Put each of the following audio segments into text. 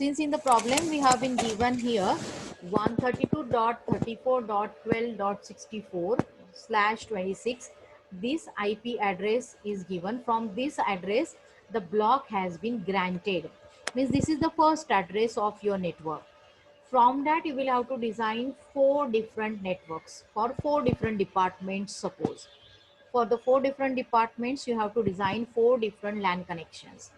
Since in the problem we have been given here 132.34.12.64/26, this IP address is given. From this address the block has been granted, means this is the first address of your network. From that you will have to design 4 different networks for 4 different departments. Suppose for the 4 different departments you have to design 4 different LAN connections,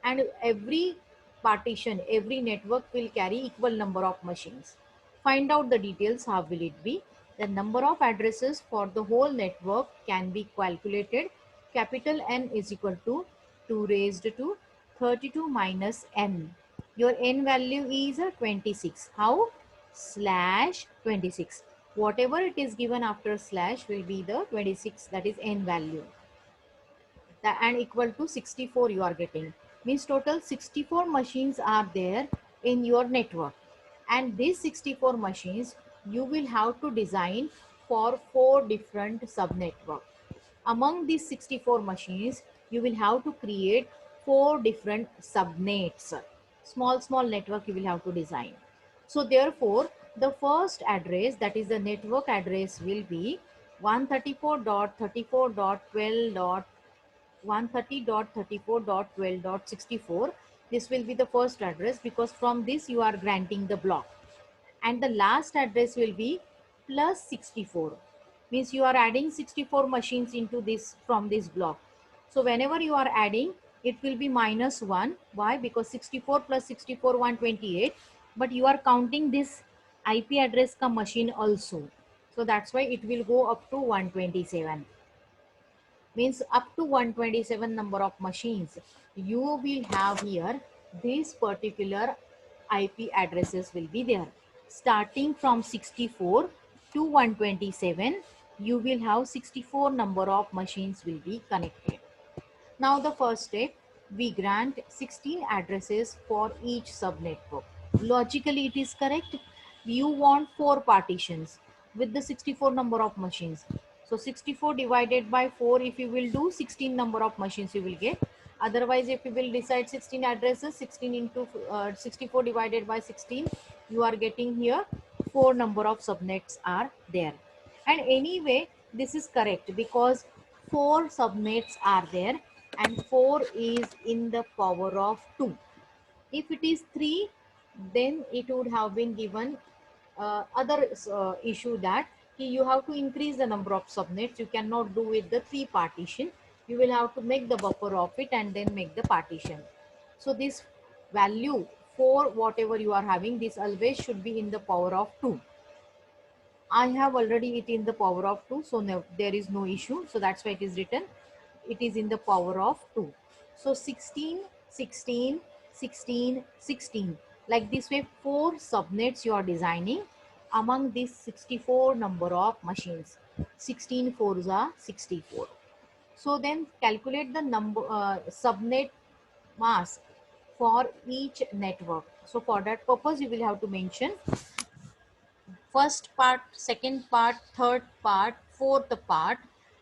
and every partition, every network will carry equal number of machines. Find out the details. How will it be? The number of addresses for the whole network can be calculated. Capital N is equal to 2 raised to 32 minus n. Your n value is 26. How? Slash 26. Whatever it is given after slash will be the 26, that is n value. And equal to 64 you are getting. Means total 64 machines are there in your network. And these 64 machines you will have to design for 4 different subnetwork. Among these 64 machines, you will have to create 4 different subnets. Small network you will have to design. So therefore, the first address, that is the network address, will be 130.34.12.130.34.12.64. This will be the first address because from this you are granting the block. And the last address will be plus 64, means you are adding 64 machines into this from this block. So whenever you are adding, it will be minus 1. Why? Because 64 plus 64 128, but you are counting this IP address ka machine also, so that's why it will go up to 127. Means up to 127 number of machines you will have here. This particular IP addresses will be there. Starting from 64 to 127, you will have 64 number of machines will be connected. Now the first step, we grant 16 addresses for each subnetwork. Logically it is correct. You want 4 partitions with the 64 number of machines. So 64 divided by 4, if you will do 16 number of machines you will get. Otherwise if you will decide 16 addresses, 16 into 64 divided by 16, you are getting here 4 number of subnets are there. And anyway this is correct because 4 subnets are there and 4 is in the power of 2. If it is 3, then it would have been given other issue that you have to increase the number of subnets. You cannot do with the 3 partition. You will have to make the buffer of it and then make the partition. So this value 4, whatever you are having, this always should be in the power of 2. I have already it in the power of 2, so no, there is no issue. So that's why it is written, it is in the power of 2. So 16, 16, 16, 16. Like this way, 4 subnets you are designing among these 64 number of machines. 16 fours are 64. So then calculate the number subnet mask for each network. So for that purpose, you will have to mention first part, second part, third part, fourth part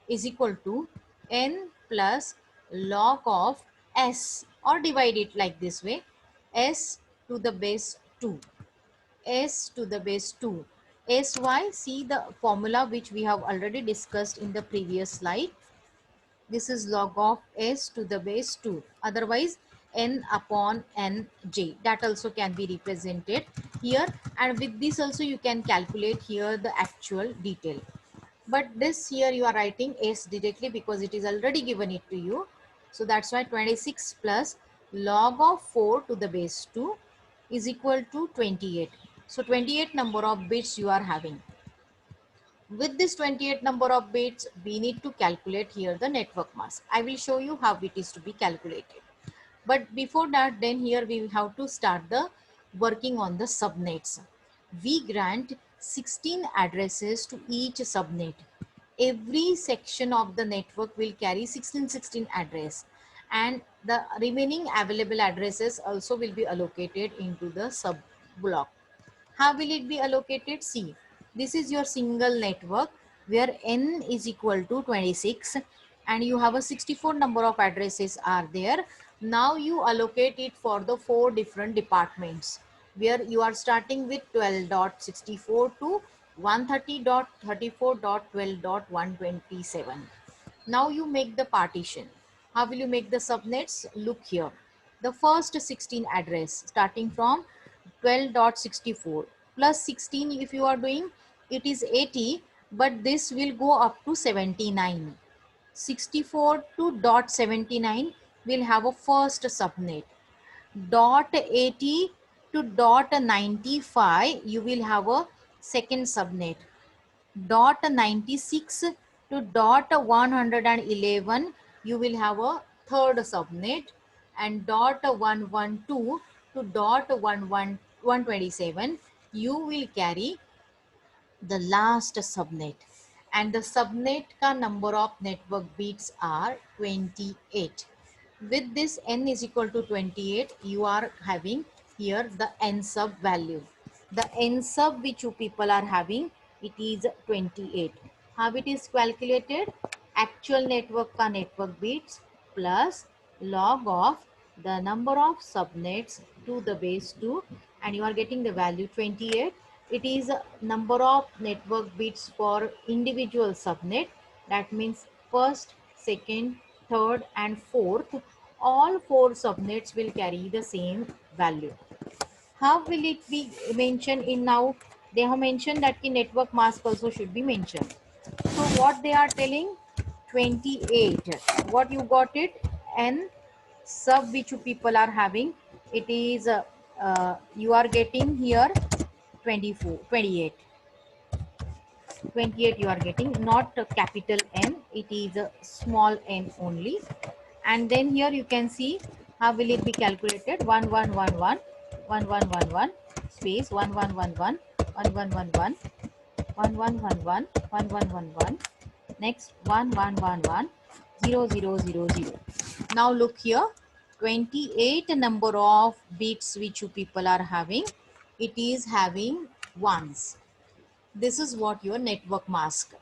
is equal to n plus log of s, or divide it like this way, s to the base 2, s to the base 2. Sy, see the formula which we have already discussed in the previous slide. This is log of s to the base 2. Otherwise n upon nj, that also can be represented here, and with this also you can calculate here the actual detail. But this here you are writing s directly because it is already given it to you. So that's why 26 plus log of 4 to the base 2 is equal to 28. So 28 number of bits you are having. With this 28 number of bits, we need to calculate here the network mask. I will show you how it is to be calculated. But before that, then here we have to start the working on the subnets. We grant 16 addresses to each subnet. Every section of the network will carry 16 address, and the remaining available addresses also will be allocated into the sub block. How will it be allocated? See, this is your single network where n is equal to 26 and you have a 64 number of addresses are there. Now you allocate it for the 4 different departments where you are starting with 12.64 to 130.34.12.127. Now you make the partition. How will you make the subnets? Look here. The first 16 address starting from 12.64 plus 16 if you are doing, it is 80, but this will go up to 79. 64 to dot 79 will have a first subnet. Dot 80 to dot 95 you will have a second subnet. Dot 96 to dot 111 you will have a third subnet, and dot 112 to dot 127 you will carry the last subnet, and the subnet ka number of network bits are 28. With this n is equal to 28, you are having here the n sub value. The n sub which you people are having, it is 28. How it is calculated? Actual network ka network bits plus log of the number of subnets to the base 2, and you are getting the value 28. It is number of network bits for individual subnet. That means first, second, third and fourth, all 4 subnets will carry the same value. How will it be mentioned in now? They have mentioned that the network mask also should be mentioned. So what they are telling? 28. What you got it? N sub which you people are having. It is you are getting here 24, 28. 28 you are getting, not a capital M, it is a small m only. And then here you can see how will it be calculated. 1111 1111 space 1111 1111 1111 1111, next 1111 0000. Now look here, 28 number of bits which you people are having, it is having ones. This is what your network mask.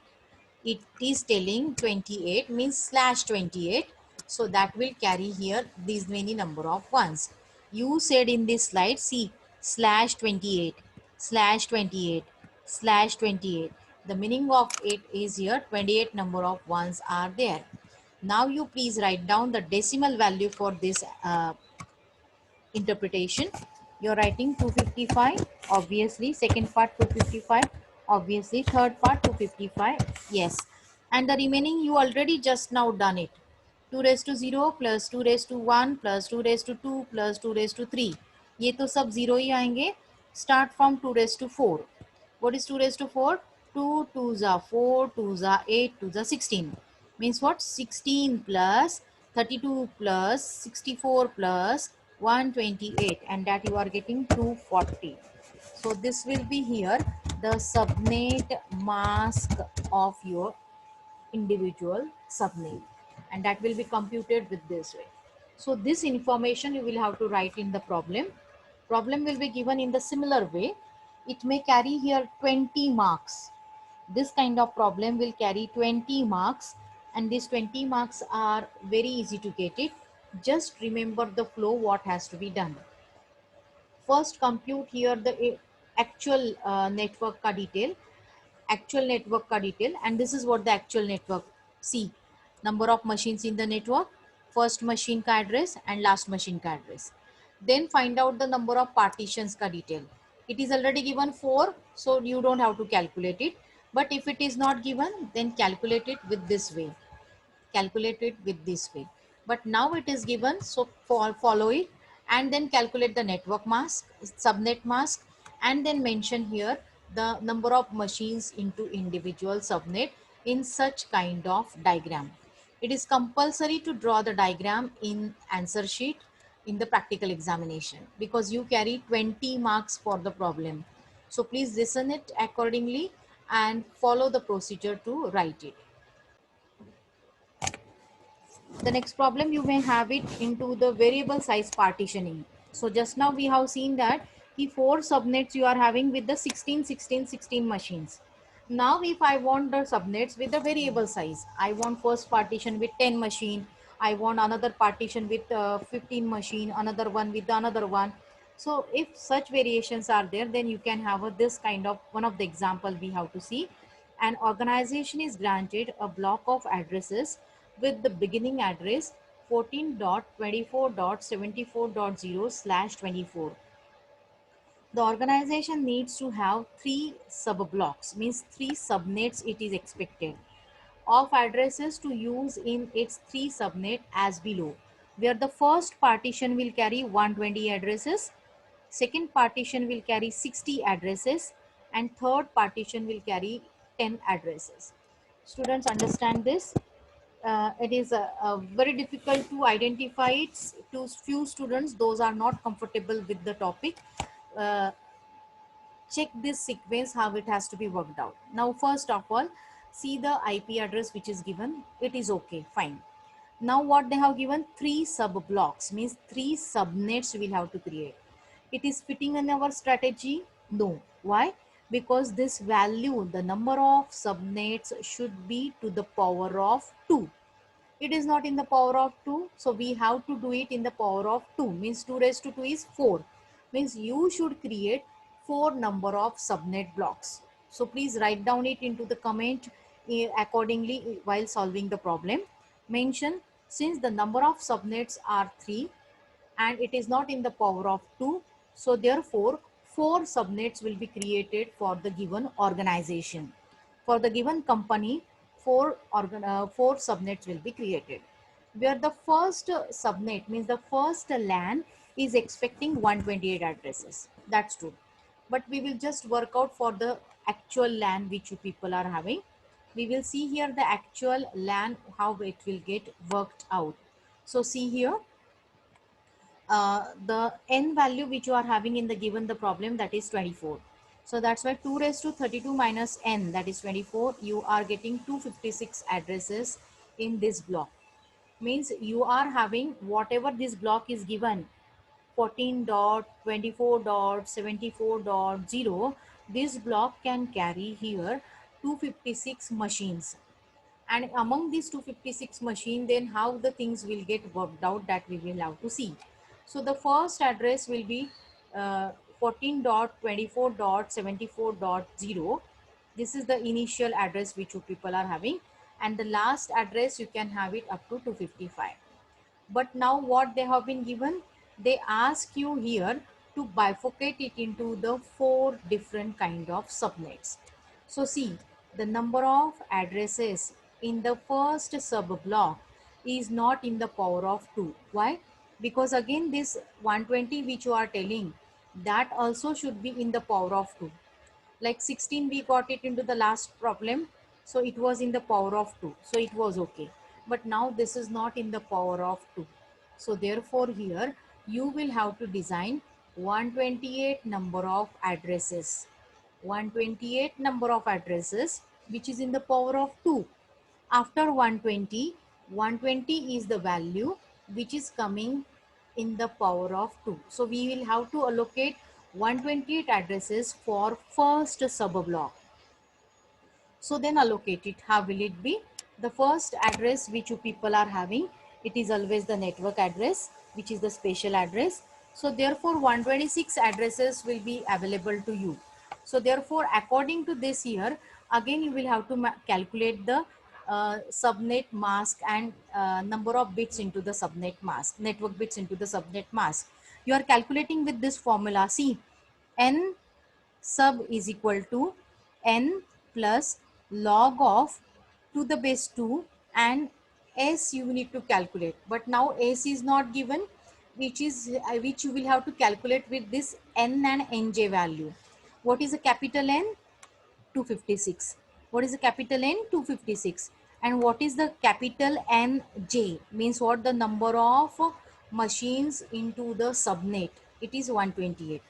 It is telling 28 means slash 28. So that will carry here these many number of ones. You said in this slide, see, slash 28, slash 28, slash 28. The meaning of it is here 28 number of ones are there. Now you please write down the decimal value for this interpretation. You're writing 255, obviously. Second part 255, obviously. Third part 255, yes. And the remaining you already just now done it. 2 raised to 0 plus 2 raised to 1 plus 2 raised to 2 plus 2 raised to 3. ये तो सब zero ही आएंगे. Start from 2 raised to 4. What is 2 raised to 4? 2 2s are 4, 2s are 8, 2s are 16. Means what? 16 plus 32 plus 64 plus 128, and that you are getting 240. So this will be here the subnet mask of your individual subnet, and that will be computed with this way. So this information you will have to write in the problem. Problem will be given in the similar way. It may carry here 20 marks. This kind of problem will carry 20 marks, and these 20 marks are very easy to get it. Just remember the flow, what has to be done. First compute here the actual network ka detail, actual network ka detail, and this is what the actual network. See, number of machines in the network, first machine ka address and last machine ka address. Then find out the number of partitions ka detail. It is already given 4, so you don't have to calculate it, but if it is not given, then calculate it with this way, calculate it with this way. But now it is given, so follow it, and then calculate the network mask, subnet mask, and then mention here the number of machines into individual subnet in such kind of diagram. It is compulsory to draw the diagram in answer sheet in the practical examination, because you carry 20 marks for the problem. So please listen it accordingly and follow the procedure to write it. The next problem, you may have it into the variable size partitioning. So just now we have seen that the 4 subnets you are having with the 16 16 16 machines. Now if I want the subnets with the variable size, I want first partition with 10 machine, I want another partition with 15 machine, another one with another one. So if such variations are there, then you can have this kind of one of the example we have to see. An organization is granted a block of addresses with the beginning address 14.24.74.0/24. The organization needs to have three sub blocks, means three subnets it is expected of addresses to use in its three subnet as below, where the first partition will carry 120 addresses, second partition will carry 60 addresses, and third partition will carry 10 addresses. Students understand this. It is very difficult to identify it to few students. Those are not comfortable with the topic. Uh, Check this sequence how it has to be worked out. Now first of all, see the IP address which is given. It is okay, fine. Now what they have given, three sub blocks, means three subnets we'll have to create. It is fitting in our strategy? No. Why? Because this value, the number of subnets should be to the power of 2. It is not in the power of 2, so we have to do it in the power of 2, means 2 raised to 2 is 4, means you should create 4 number of subnet blocks. So please write down it into the comment accordingly while solving the problem. Mention, since the number of subnets are 3 and it is not in the power of 2, so therefore 4 subnets will be created for the given organization. For the given company, 4 subnets will be created, where the first subnet, means the first LAN, is expecting 128 addresses. That's true, but we will just work out for the actual LAN which you people are having. We will see here the actual LAN, how it will get worked out. So see here, the n value which you are having in the given the problem, that is 24. So that's why 2 raised to 32 minus n, that is 24, you are getting 256 addresses in this block. Means you are having whatever this block is given, 14.24.74.0, this block can carry here 256 machines. And among these 256 machine, then how the things will get worked out, that we will have to see. So the first address will be 14.24.74.0. This is the initial address which you people are having, and the last address you can have it up to 255. But now what they have been given, they ask you here to bifurcate it into the 4 different kind of subnets. So see, the number of addresses in the first sub block is not in the power of 2. Why? Because again this 120 which you are telling, that also should be in the power of 2. Like 16 we got it into the last problem, so it was in the power of 2, so it was okay. But now this is not in the power of 2, so therefore here you will have to design 128 number of addresses, 128 number of addresses which is in the power of 2. After 120, 120 is the value which is coming in the power of 2. So we will have to allocate 128 addresses for first sub block. So then allocate it. How will it be? The first address which you people are having, it is always the network address, which is the special address. So therefore 126 addresses will be available to you. So therefore according to this here, again you will have to calculate the subnet mask and number of bits into the subnet mask, network bits into the subnet mask. You are calculating with this formula. See, n sub is equal to n plus log of to the base 2, and s you need to calculate, but now s is not given, which you will have to calculate with this n and nj value. What is a capital N? 256. What is the capital N? 256. And what is the capital NJ? Means what? The number of machines into the subnet. It is 128.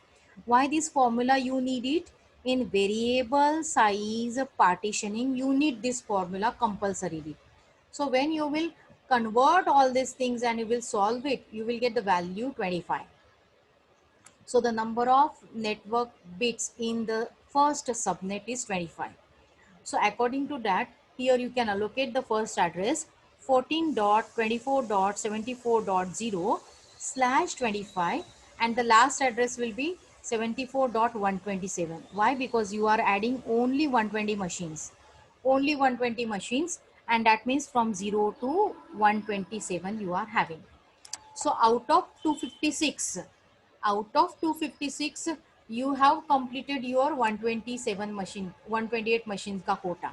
Why this formula you need it? In variable size partitioning, you need this formula compulsorily. So when you will convert all these things and you will solve it, you will get the value 25. So the number of network bits in the first subnet is 25. So according to that, here you can allocate the first address 14.24.74.0/25, and the last address will be 74.127. Why? Because you are adding only 120 machines, only 120 machines, and that means from 0 to 127 you are having. So out of 256 you have completed your 127 machine, 128 machines ka quota.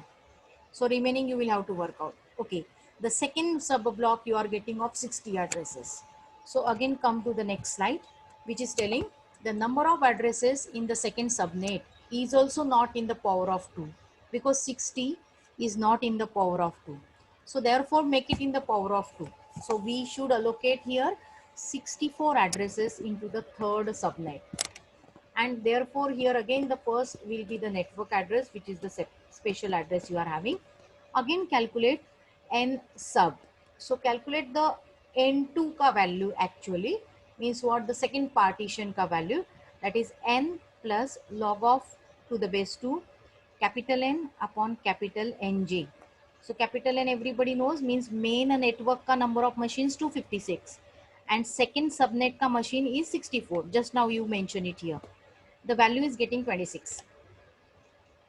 So remaining you will have to work out. Okay, the second sub block you are getting of 60 addresses. So again come to the next slide, which is telling the number of addresses in the second subnet is also not in the power of 2, because 60 is not in the power of 2. So therefore make it in the power of 2. So we should allocate here 64 addresses into the third subnet, and therefore here again the first will be the network address, which is the special address you are having. Again calculate n sub. So calculate the n2 ka value, actually means what, the second partition ka value, that is n plus log of to the base 2 capital N upon capital NJ. So capital N everybody knows means main network ka number of machines 256 and second subnet ka machine is 64. Just now you mention it here. The value is getting 26,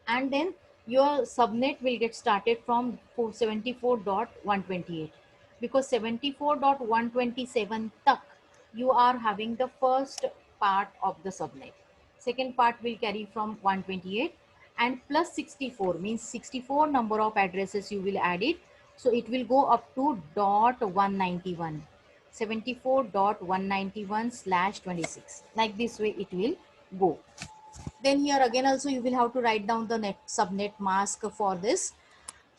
and then your subnet will get started from 74.128, because 74.127 tak you are having the first part of the subnet. Second part will carry from 128 and plus 64 means 64 number of addresses you will add it. So it will go up to dot 191, 74.191/26. Like this way it will go. Then here again also you will have to write down the net subnet mask for this.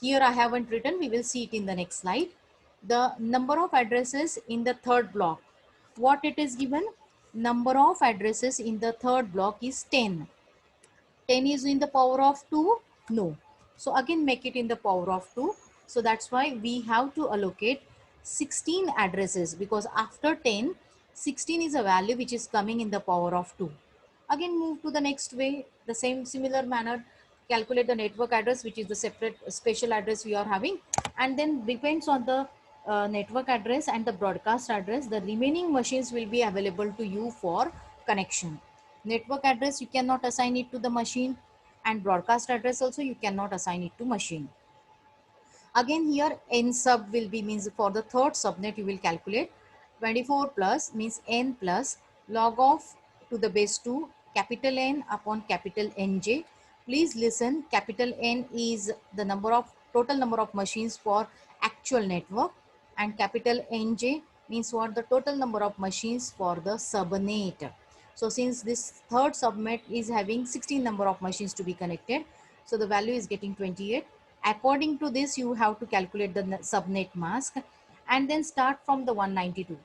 Here I haven't written, we will see it in the next slide. The number of addresses in the third block, what it is given, number of addresses in the third block is 10. 10 is in the power of 2? No. So again make it in the power of 2. So that's why we have to allocate 16 addresses, because after 10, 16 is a value which is coming in the power of 2. Again move to the next way, the same similar manner, calculate the network address, which is the separate special address we are having, and then depends on the network address and the broadcast address, the remaining machines will be available to you for connection. Network address you cannot assign it to the machine, and broadcast address also you cannot assign it to machine. Again here n sub will be means for the third subnet you will calculate 24 plus means n plus log of to the base 2 capital N upon capital NJ. Please listen, capital N is the number of total number of machines for actual network, and capital NJ means what, the total number of machines for the subnet. So since this third subnet is having 16 number of machines to be connected, so the value is getting 28. According to this you have to calculate the subnet mask, and then start from the 192.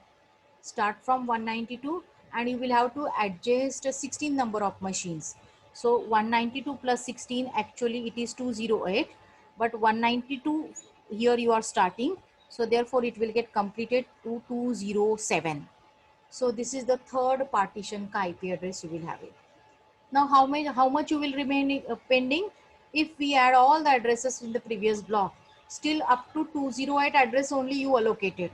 Start from 192 and you will have to adjust 16 number of machines. So 192 plus 16, actually it is 208, but 192 here you are starting, so therefore it will get completed to 207. So this is the third partition ka IP address you will have it. Now how much you will remain pending? If we add all the addresses in the previous block, still up to 208 address only you allocated,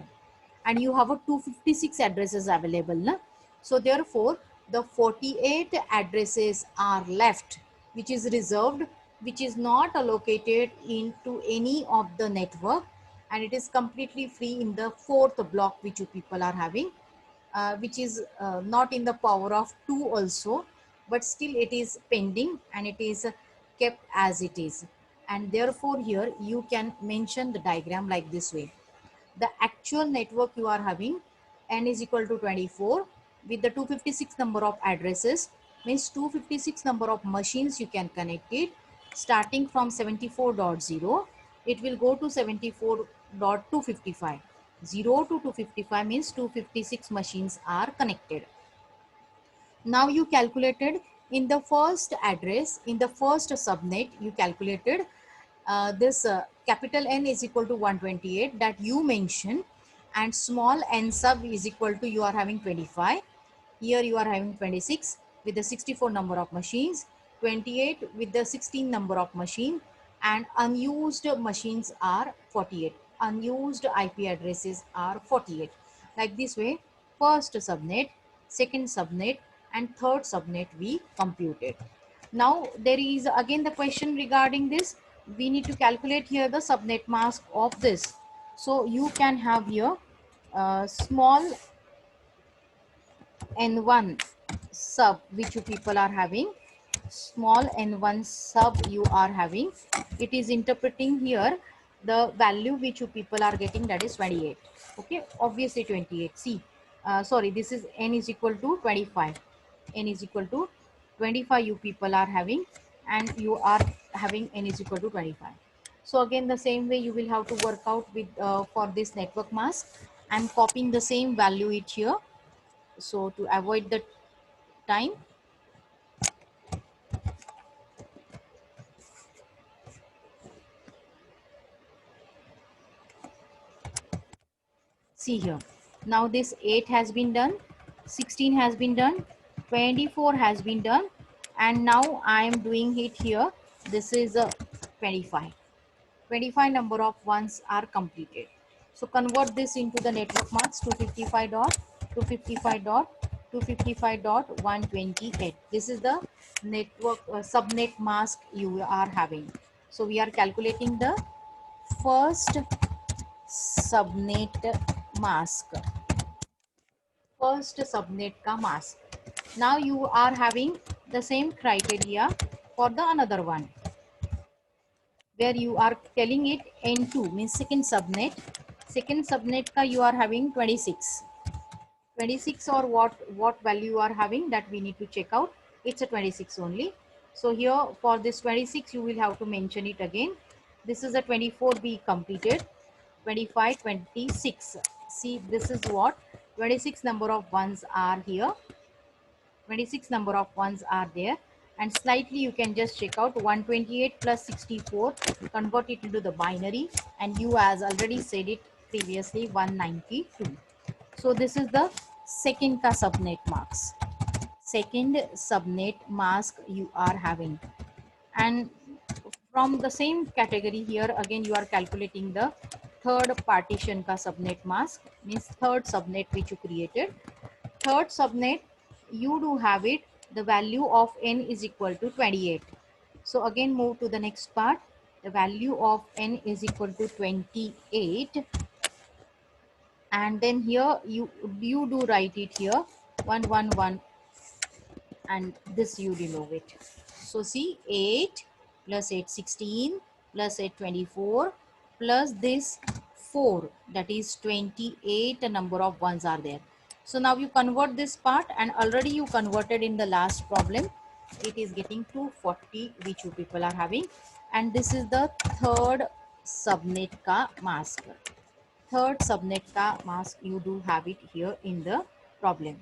and you have a 256 addresses available, na? So therefore the 48 addresses are left, which is reserved, which is not allocated into any of the network, and it is completely free in the fourth block which you people are having, which is not in the power of 2 also, but still it is pending and it is kept as it is. And therefore here you can mention the diagram like this way. The actual network you are having, n is equal to 24 with the 256 number of addresses, means 256 number of machines you can connect it. Starting from 74.0, it will go to 74.255. 0 to 255 means 256 machines are connected. Now you calculated in the first address, in the first subnet, you calculated this capital N is equal to 128 that you mentioned, and small n sub is equal to, you are having 25. Here you are having 26 with the 64 number of machines, 28 with the 16 number of machine, and unused machines are 48. unused IP addresses are 48. Like this way, first subnet, second subnet, and third subnet we computed. Now there is again the question regarding this. We need to calculate here the subnet mask of this. So you can have here small n1 sub which you people are having, small n1 sub you are having. It is interpreting here the value which you people are getting, that is 28. Okay, obviously 28. See, sorry, this is n is equal to 25. N is equal to 25 you people are having, and you are having n is equal to 25. So again the same way you will have to work out with for this network mask. I'm copying the same value it here, so to avoid the time. See here, now this 8 has been done, 16 has been done, 24 has been done, and now I am doing it here. This is a 25. 25 number of ones are completed. So convert this into the network marks. 255 dot 255 dot 255 dot 128. This is the network subnet mask you are having. So we are calculating the first subnet mask, first subnet ka mask. Now you are having the same criteria for the another one, where you are telling it n2 means second subnet. Second subnet ka you are having 26. 26 or what value you are having, that we need to check out. It's a 26 only. So here for this 26 you will have to mention it again. This is a 24 be completed. 25, 26. See, this is what 26 number of ones are here. 26 number of ones are there, and slightly you can just check out 128 plus 64, convert it into the binary, and you as already said it previously 192. So this is the second ka subnet marks, second subnet mask you are having. And from the same category here again you are calculating the third partition ka subnet mask, means third subnet which you created. Third subnet, you do have it, the value of n is equal to 28. So again move to the next part. The value of n is equal to 28, and then here you do write it here 111, and this you remove it. So see, 8 plus 8 16 plus 8 24 plus this 4, that is 28 number of ones are there. So now you convert this part, and already you converted in the last problem. It is getting 240 which you people are having, and this is the third subnet ka mask. Third subnet ka mask you do have it here in the problem.